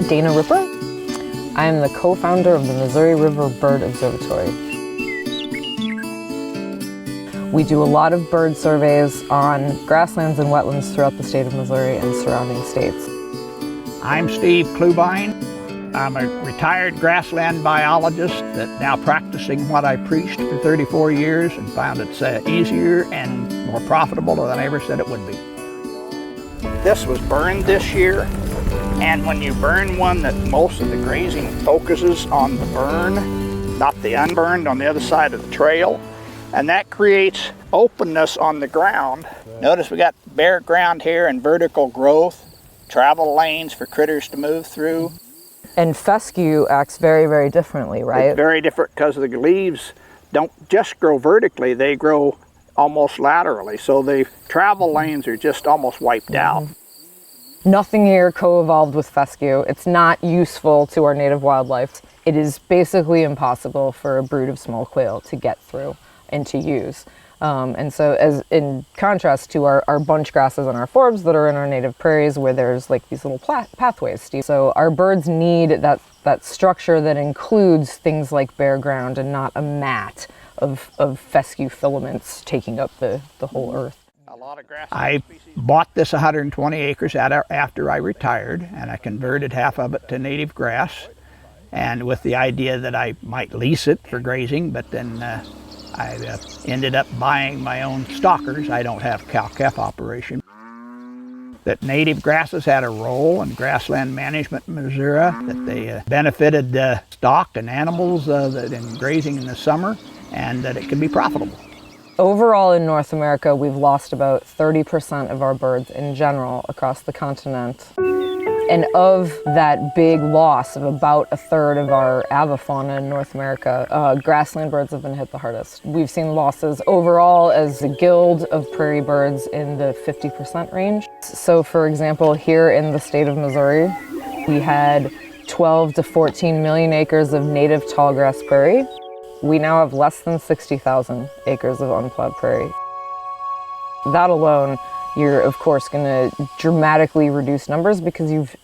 Dana Ripper. I am the co-founder of the Missouri River Bird Observatory. We do a lot of bird surveys on grasslands and wetlands throughout the state of Missouri and surrounding states. I'm Steve Clubine. I'm a retired grassland biologist that's now practicing what I preached for 34 years and found it's easier and more profitable than I ever said it would be. This was burned this year, and when you burn one that most of the grazing focuses on the burn, not the unburned on the other side of the trail, and that creates openness on the ground. Notice we got bare ground here and vertical growth, travel lanes for critters to move through. And fescue acts very, very differently, right? It's very different because the leaves don't just grow vertically, they grow almost laterally. So the travel lanes are just almost wiped out. Nothing here co-evolved with fescue. It's not useful to our native wildlife. It is basically impossible for a brood of small quail to get through and to use. And so as in contrast to our bunch grasses and our forbs that are in our native prairies where there's like these little pathways. So our birds need that structure that includes things like bare ground and not a mat of fescue filaments taking up the whole earth. I bought this 120 acres after I retired, and I converted half of it to native grass, and with the idea that I might lease it for grazing, but then I ended up buying my own stockers. I don't have cow-calf operation. That native grasses had a role in grassland management in Missouri, that they benefited the stock and animals in grazing in the summer, and that it could be profitable. Overall in North America, we've lost about 30% of our birds in general across the continent. And of that big loss of about a third of our avifauna in North America, grassland birds have been hit the hardest. We've seen losses overall as a guild of prairie birds in the 50% range. So for example, here in the state of Missouri, we had 12 to 14 million acres of native tallgrass prairie. We now have less than 60,000 acres of unplowed prairie. That alone, you're of course going to dramatically reduce numbers because you've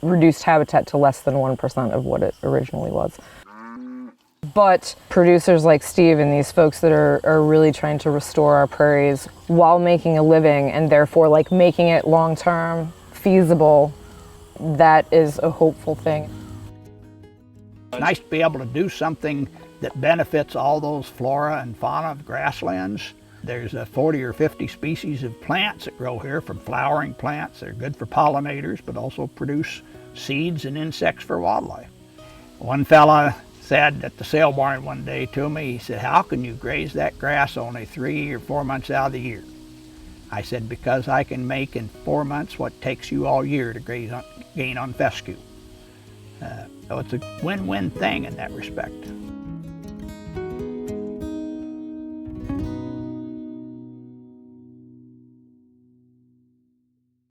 reduced habitat to less than 1% of what it originally was. But producers like Steve and these folks that are really trying to restore our prairies while making a living and therefore like making it long-term feasible, that is a hopeful thing. It's nice to be able to do something that benefits all those flora and fauna of grasslands. There's 40 or 50 species of plants that grow here, from flowering plants. They're good for pollinators, but also produce seeds and insects for wildlife. One fella said at the sale barn one day to me, he said, "How can you graze that grass only 3 or 4 months out of the year?" I said, "Because I can make in 4 months what takes you all year to gain on fescue." So it's a win-win thing in that respect.